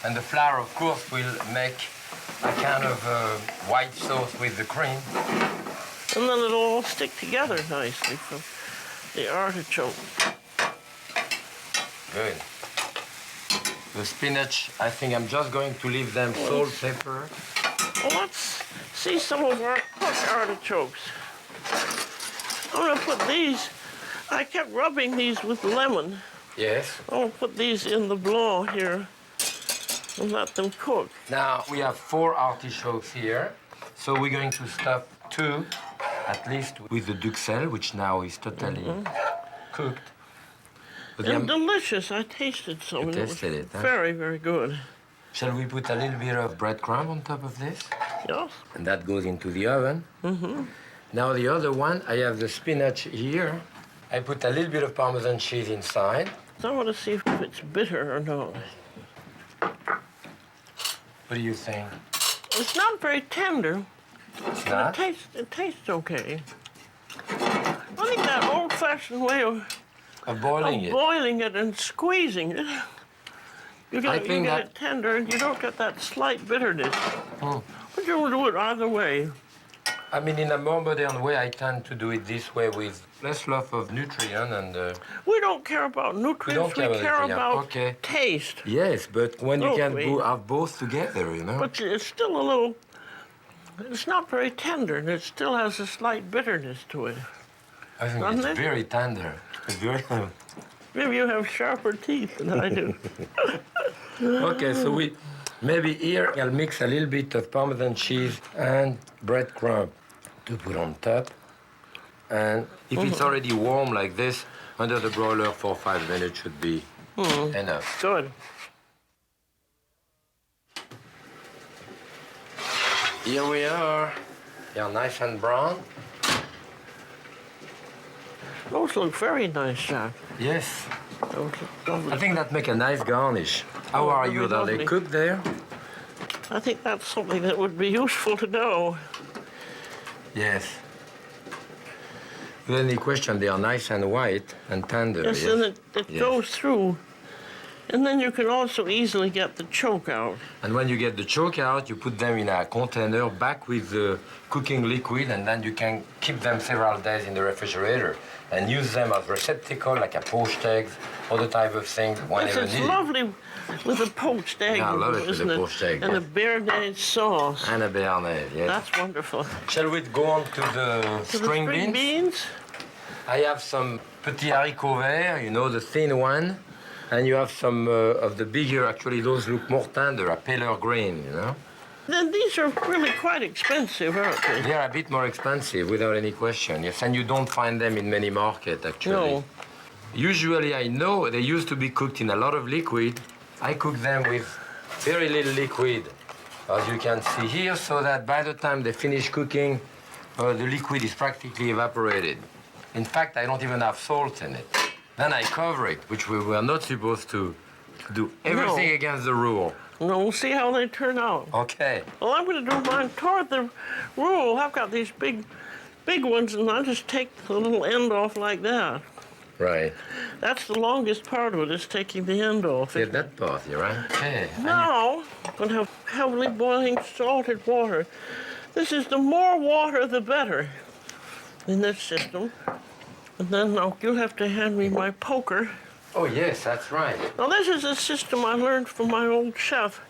And the flour, of course, will make a kind of white sauce with the cream. And then it'll all stick together nicely from the artichoke. Good. The spinach, I think I'm just going to leave them salt, pepper. Well, let's see some of our cooked artichokes. I'm going to put these, I kept rubbing these with lemon. Yes. I'm going to put these in the blanc here and let them cook. Now, we have 4 artichokes here. So we're going to stuff 2, at least, with the duxelle, which now is totally cooked. But And delicious. I tasted some. You and tasted it was it, huh? very, very good. Shall we put a little bit of breadcrumb on top of this? Yes. And that goes into the oven. Now the other one, I have the spinach here. I put a little bit of Parmesan cheese inside. So I want to see if it's bitter or not. What do you think? It's not very tender, It's but not? it tastes okay. I think that old-fashioned way of Boiling it. boiling it and squeezing it, you get think that- it tender and you don't get that slight bitterness. Hmm. But you'll do it either way. I mean, in a more modern way, I tend to do it this way with less loss of nutrient and... We don't care about nutrients, we care about care it, yeah. about Okay. taste. Yes, but when you can Totally. have both together, you know? But it's still a little, it's not very tender and it still has a slight bitterness to it. I think doesn't it's it? very tender. It's very... Maybe you have sharper teeth than I do. Okay, so maybe here I'll mix a little bit of Parmesan cheese and breadcrumb to put on top. And if it's already warm like this, under the broiler for 5 minutes should be enough. Good. Here we are. They're nice and brown. Those look very nice, Jack. Yes. Those look lovely. I think that make a nice garnish. How Oh, are very you? Are they lovely. cooked there? I think that's something that would be useful to know. Yes. Without any question, they are nice and white and tender. Yes, and it Yes. goes through. And then you can also easily get the choke out. And when you get the choke out, you put them in a container back with the cooking liquid, and then you can keep them several days in the refrigerator and use them as receptacle, like a poached eggs, other type of things, Yes, whenever it's needed. lovely with a poached egg, Yeah, I love it with isn't a it? poached egg, And yeah. a béarnaise sauce. And a béarnaise, yes. That's wonderful. Shall we go on to the To the string beans? I have some petits haricots verts, you know, the thin one. And you have some of the bigger, actually, those look more tender, a paler green, you know? Then these are really quite expensive, aren't they? They are a bit more expensive, without any question, yes. And you don't find them in many markets, actually. No. Usually, I know they used to be cooked in a lot of liquid. I cook them with very little liquid, as you can see here, so that by the time they finish cooking, the liquid is practically evaporated. In fact, I don't even have salt in it. Then I cover it, which we were not supposed to do. Everything No. against the rule. No, we'll see how they turn out. Okay. Well, I'm going to do mine toward the rule. I've got these big ones, and I just take the little end off like that. Right. That's the longest part of it, is taking the end off. Get that part, you're right. Okay. Now, I'm going to have heavily boiling salted water. This is the more water, the better in this system. And then now you'll have to hand me my poker. Oh, yes, that's right. Now, this is a system I learned from my old chef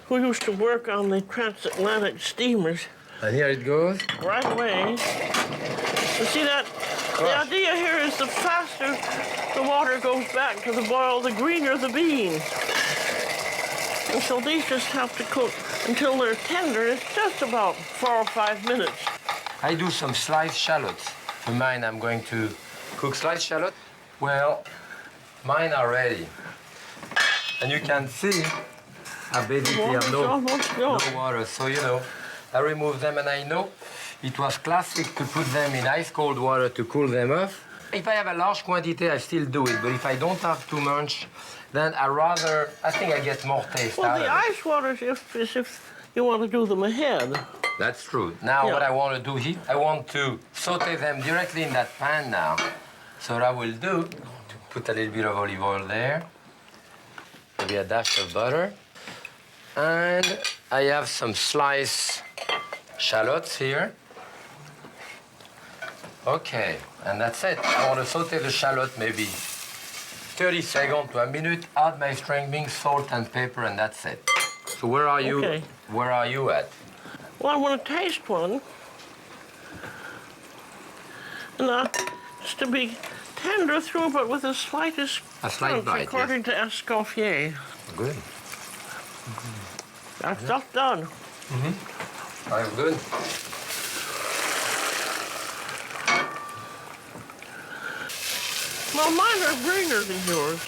who used to work on the transatlantic steamers. And here it goes. Right away. You see that? The idea here is the faster the water goes back to the boil, the greener the beans. And so these just have to cook until they're tender. It's just about 4 or 5 minutes. I do some sliced shallots. For mine, I'm going to cook sliced shallot. Well, mine are ready. And you can see I basically have Almost no gone. water. So, you know, I remove them, and I know it was classic to put them in ice cold water to cool them off. If I have a large quantity, I still do it. But if I don't have too much, then I think I get more taste Well, out the of it. ice water is if you want to do them ahead. That's true. Now, Yeah. what I want to do here, I want to saute them directly in that pan now. So what I will do, put a little bit of olive oil there, maybe a dash of butter, and I have some sliced shallots here. Okay, and that's it. I want to saute the shallot maybe 30 seconds to a minute, add my string beans, salt and pepper, and that's it. So where are you? Okay. Where are you at? Well, I want to taste one. And just to be tender through, but with the slightest A slight crunch, bite, yes. according to Escoffier. Good. That's just done. I'm good. Well, mine are greener than yours.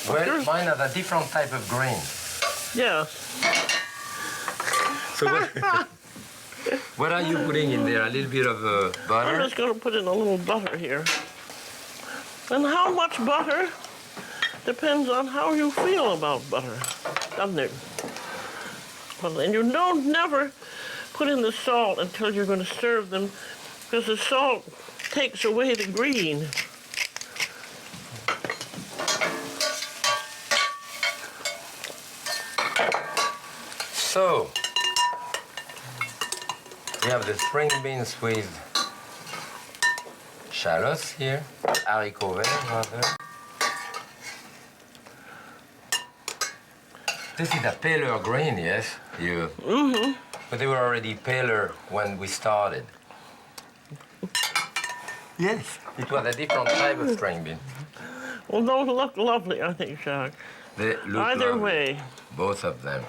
Well, mine has a different type of grain. Yes. So what are you putting in there? A little bit of I'm butter? just going to put in a little butter here. And how much butter depends on how you feel about butter, doesn't it? Well, and you don't never put in the salt until you're going to serve them, because the salt takes away the green. So, we have the string beans with shallots here, haricot vert rather. This is a paler green, yes? Mm-hmm. But they were already paler when we started. Yes. It was a different type of string bean. Well, those look lovely, I think, Jacques. They look Either lovely, way. both of them.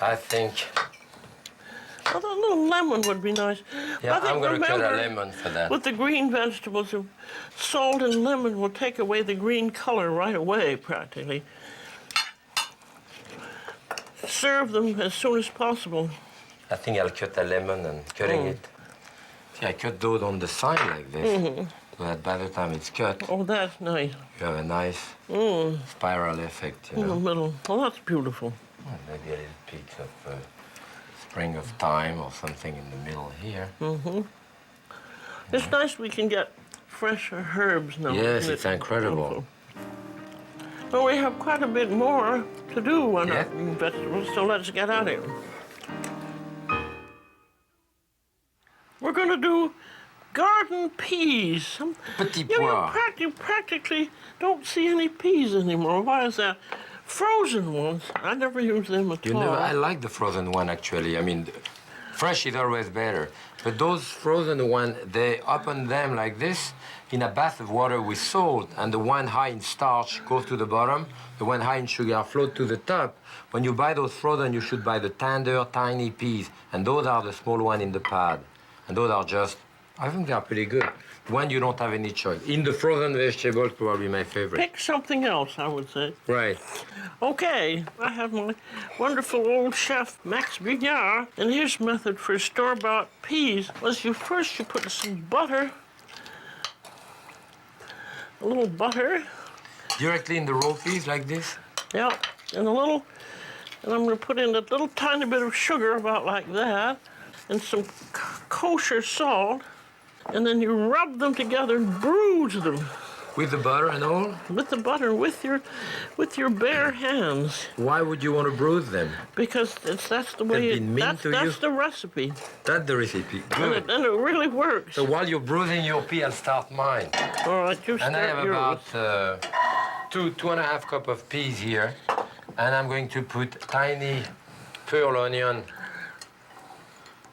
I think, Well, a little lemon would be nice. yeah, I think, I'm going to cut a remember, lemon for that. with the green vegetables, salt and lemon will take away the green color right away, practically. Serve them as soon as possible. I think I'll cut a lemon and cutting it. See, I cut those on the side like this, so that by the time it's cut, Oh, that's nice. you have a nice spiral effect, you In the know. middle. Oh, that's beautiful. And maybe a little piece of spring of thyme or something in the middle here. It's nice we can get fresh herbs now. Yes, isn't it's it? incredible. Beautiful. Well, we have quite a bit more to do on Yeah. our vegetables, so let's get at it. We're going to do garden peas. Petit You pois. practically don't see any peas anymore. Why is that? Frozen ones, I never use them at You all. know, I like the frozen one actually. I mean, fresh is always better. But those frozen ones, they open them like this in a bath of water with salt, and the one high in starch goes to the bottom, the one high in sugar float to the top. When you buy those frozen, you should buy the tender, tiny peas, and those are the small ones in the pod. And those are just, I think they are pretty good. When you don't have any choice. In the frozen vegetables, probably my favorite. Pick something else, I would say. Right. Okay, I have my wonderful old chef, Max Bignard, and his method for store-bought peas was you put some butter, a little butter, Directly in the raw peas like this? yeah, and I'm gonna put in a little tiny bit of sugar, about like that, and some kosher salt, and then you rub them together and bruise them With the butter and all? with the butter with your bare hands, Why would you want to bruise them? because that's the way They've been mean to that's you? the recipe, That's the recipe. and Good. it really works. So while you're bruising your pea, I'll start mine. All right, you And I start have yours. about two and a half cup of peas here. And I'm going to put tiny pearl onion,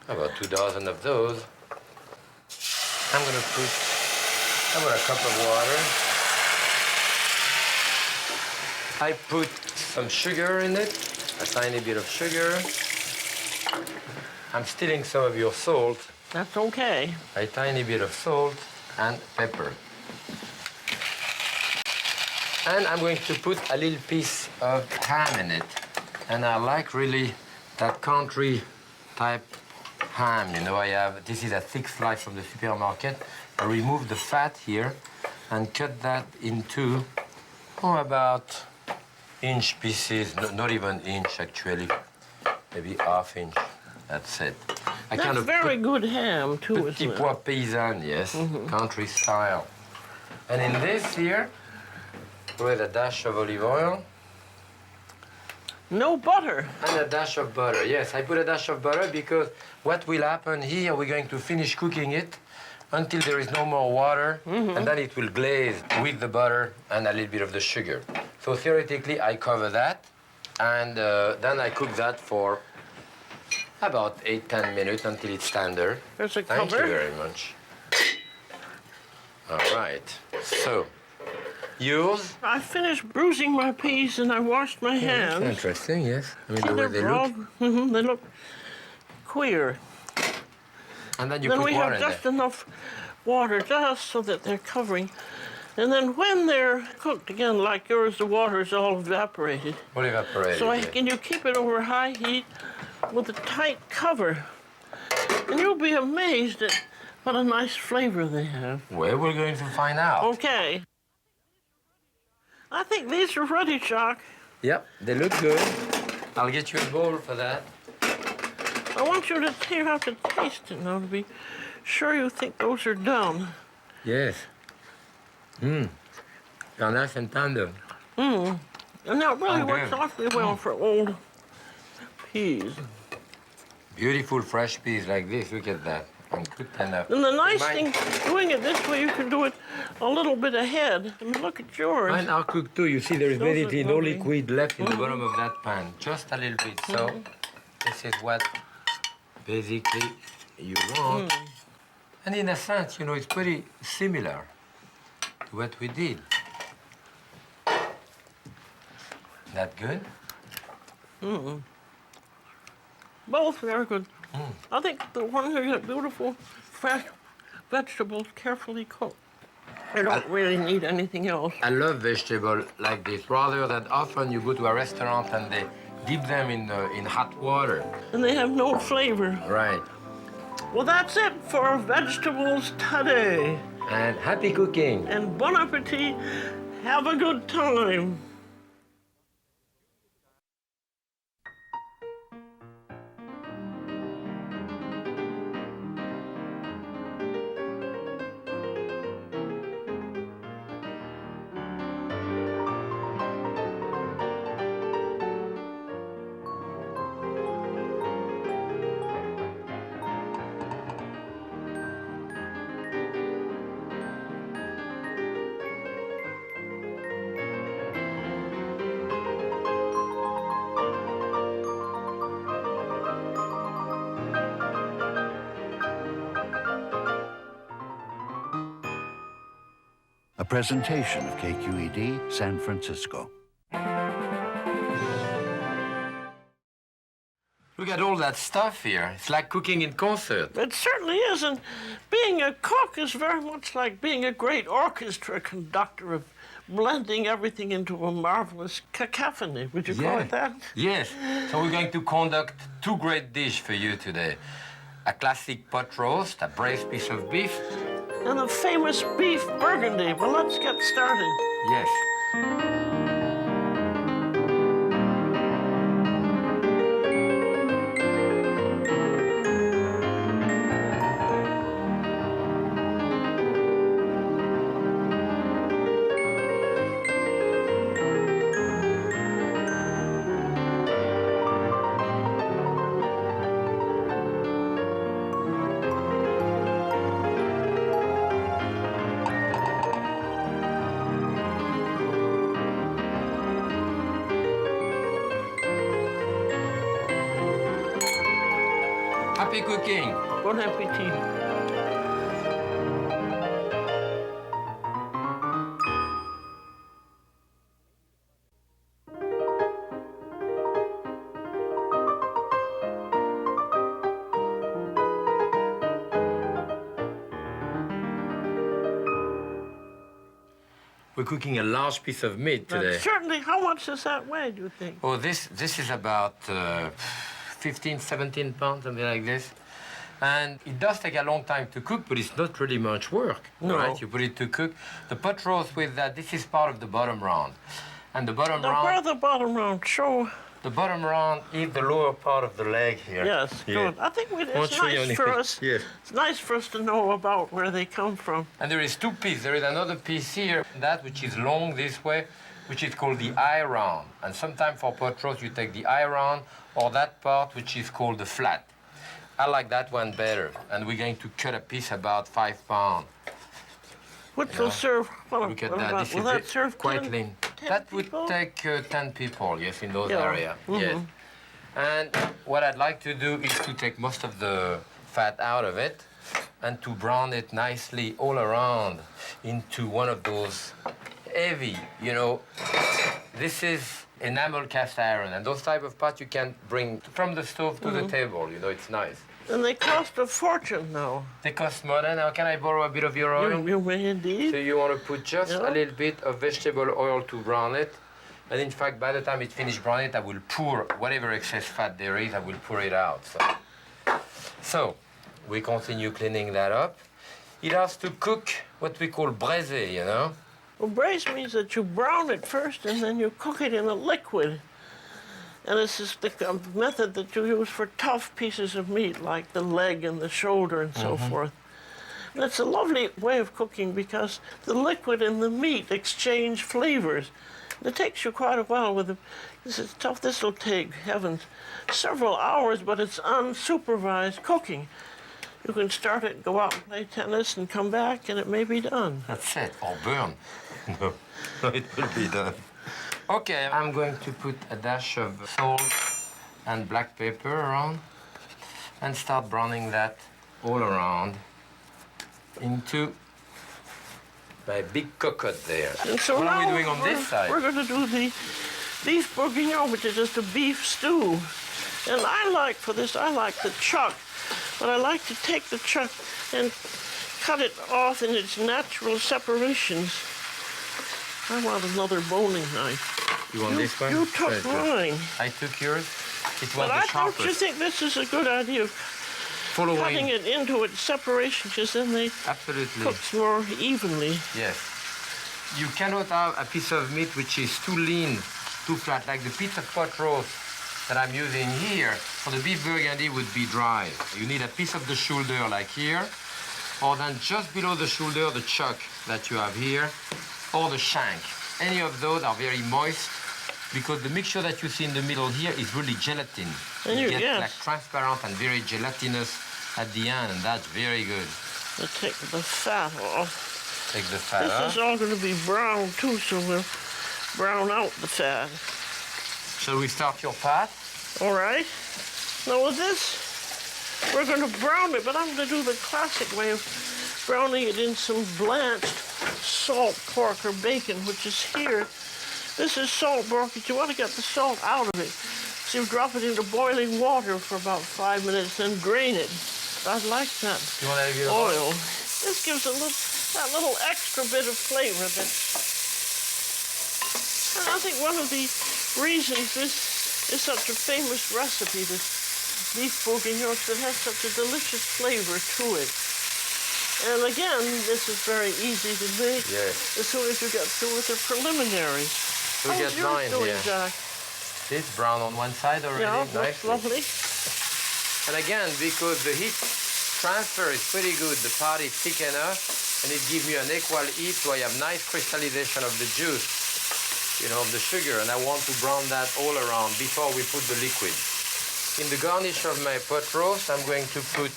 about 2 dozen of those. I'm going to put about a cup of water. I put some sugar in it, a tiny bit of sugar. I'm stealing some of your salt, That's okay. a tiny bit of salt and pepper. And I'm going to put a little piece of ham in it. And I like really that country type ham. You know, this is a thick slice from the supermarket. I remove the fat here and cut that into about inch pieces, not even inch actually, maybe half inch. That's it. I That's very good ham too, Petit isn't pois it? paysan, yes, country style. And in this here, with a dash of olive oil No butter. and a dash of butter. Yes, I put a dash of butter because what will happen here, we're going to finish cooking it until there is no more water, and then it will glaze with the butter and a little bit of the sugar. So theoretically, I cover that, and then I cook that for about 8-10 minutes until it's tender. There's a Thank you cover. very much. All right, so yours? I finished bruising my peas and I washed my hands. Interesting, yes. I mean, See, the way they're they look. broad. They look queer. And then you Then put we water have in just there. enough water just so that they're covering. And then when they're cooked again, like yours, the water's all evaporated. All evaporated. So yeah. can you keep it over high heat with a tight cover? And you'll be amazed at what a nice flavor they have. Well, we're going to find out. Okay. I think these are ready, Jacques. Yep, they look good. I'll get you a bowl for that. I want you to have to taste it now to be sure you think those are done. Yes. They're nice and tender. And that really Okay. works awfully well for old peas. Beautiful fresh peas like this. Look at that. And cooked enough. And the nice Mine- thing, doing it this way, you can do it a little bit ahead. I mean, look at yours. Mine are cooked too. You see, there is Those very are little lovely. liquid left in the bottom of that pan. Just a little bit. So, this is what basically you want. And in a sense, you know, it's pretty similar to what we did. That good? Both very good. I think the ones that get beautiful, fresh vegetables, carefully cooked. They don't really need anything else. I love vegetables like this. Rather than often you go to a restaurant and they dip them in hot water. And they have no flavor. Right. Well, that's it for vegetables today. And happy cooking. And bon appetit. Have a good time. A presentation of KQED San Francisco. Look at all that stuff here. It's like cooking in concert. It certainly is, and being a cook is very much like being a great orchestra conductor of blending everything into a marvelous cacophony. Would you call it that? Yes. So we're going to conduct two great dishes for you today. A classic pot roast, a braised piece of beef. And the famous beef burgundy. Well, let's get started. Yes. Happy cooking. Bon appetit. We're cooking a large piece of meat today. Certainly, how much does that weigh, do you think? Oh, this is about 15, 17 pounds, something like this. And it does take a long time to cook, but it's not really much work, No. right? You put it to cook. The pot roast with that, this is part of the bottom round. And the bottom Now, where round, the bottom round? Show. the bottom round is the lower part of the leg here. Yes, Yeah. good. I think Won't it's show you nice for anything. us. Yes. It's nice for us to know about where they come from. And there is two pieces. There is another piece here, that which is long this way, which is called the eye round. And sometimes for pot roast, you take the eye round or that part which is called the flat. I like that one better. And we're going to cut a piece about 5 pounds. Which Yeah. will serve, well, Look at what that. about, This will is that serve quite 10, lean. 10 That people? would take 10 people, yes, in those Yeah. areas. Yes. And what I'd like to do is to take most of the fat out of it and to brown it nicely all around into one of those heavy, you know, this is enamel cast iron, and those type of pots you can bring from the stove to the table, you know, it's nice. And they cost a fortune now. They cost more than. Now, can I borrow a bit of your oil? You may indeed. So you want to put just a little bit of vegetable oil to brown it. And in fact, by the time it finishes browning it, I will pour whatever excess fat there is, I will pour it out. So we continue cleaning that up. It has to cook what we call braisé, you know? Well, braise means that you brown it first and then you cook it in a liquid. And this is the method that you use for tough pieces of meat, like the leg and the shoulder and so forth. And it's a lovely way of cooking because the liquid and the meat exchange flavors. It takes you quite a while with it. This is tough. This will take, heavens, several hours, but it's unsupervised cooking. You can start it, go out and play tennis, and come back, and it may be done. That's it, or burn. No, it will be done. Okay, I'm going to put a dash of salt and black pepper around and start browning that all around into my big cocotte there. And so what now are we doing on this side? We're going to do the beef bourguignon, which is just a beef stew. And I like the chuck, but I like to take the chuck and cut it off in its natural separations. I want another boning knife. You want this one? You took mine. I took yours. It was But the sharpest. don't you think this is a good idea of Following. cutting it into its separations, because then they Absolutely. cooks more evenly. Yes. You cannot have a piece of meat which is too lean, too flat, like the piece of pot roast that I'm using here. For the beef burgundy would be dry. You need a piece of the shoulder like here, or then just below the shoulder, the chuck that you have here, or the shank. Any of those are very moist because the mixture that you see in the middle here is really gelatin. And you get yes. like transparent and very gelatinous at the end, and that's very good. I take the fat off. Take the fat This off. is all going to be brown too, so we'll brown out the fat. Shall we start your pot? All right. Now with this, we're going to brown it, but I'm going to do the classic way of browning it in some blanched salt pork or bacon, which is here. This is salt pork, but you want to get the salt out of it. So you drop it into boiling water for about 5 minutes, then drain it. I like that You want to give oil. This gives that little extra bit of flavor. And I think one of the reasons this is such a famous recipe, this beef bourguignon, that has such a delicious flavor to it. And again, this is very easy to make as soon as you get through with the preliminaries. We How's get yours mine doing, here. Jack? It's brown on one side already. Yeah, that's nicely. lovely. And again, because the heat transfer is pretty good, the pot is thick enough, and it gives me an equal heat, so I have nice crystallization of the juice, you know, of the sugar, and I want to brown that all around before we put the liquid. In the garnish of my pot roast, I'm going to put,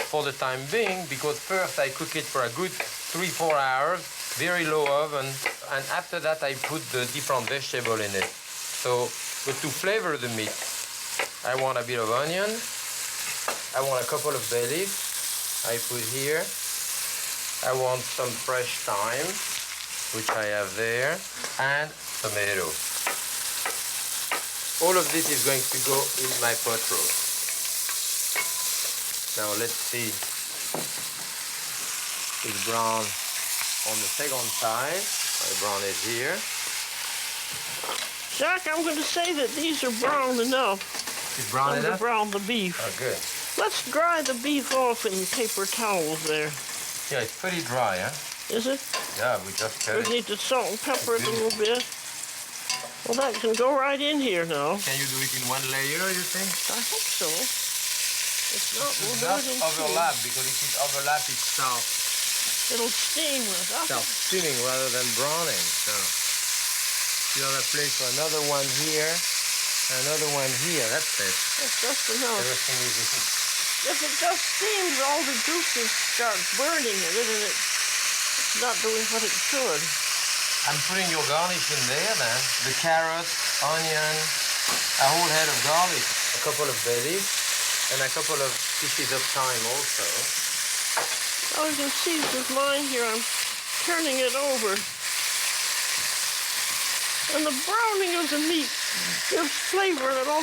for the time being, because first I cook it for a good 3-4 hours, very low oven, and after that I put the different vegetable in it. So, but to flavor the meat, I want a bit of onion, I want a couple of bay leaves, I put here, I want some fresh thyme, which I have there, and tomato. All of this is going to go in my pot roast. Now let's see, it's brown on the second side. I brown it here. Jack, I'm going to say that these are brown enough. It's brown to enough? brown the beef. Oh, good. Let's dry the beef off in paper towels there. Yeah, it's pretty dry, huh? Is it? Yeah, we just cut We it. need to salt and pepper it a little bit. Well, that can go right in here now. Can you do it in one layer, you think? I hope so. If not, we'll do Not it in overlap, because if it overlap, it starts two. It'll steam with us. steaming rather than browning. So you have a place for another one here, another one here. That's it. That's just enough. Everything is If it just steams, all the juices start burning in it, and it's not doing what it should. I'm putting your garnish in there then. The carrots, onion, a whole head of garlic, a couple of bay leaves, and a couple of pieces of thyme also. Oh, you can see with mine here, I'm turning it over. And the browning of the meat gives flavor, and it also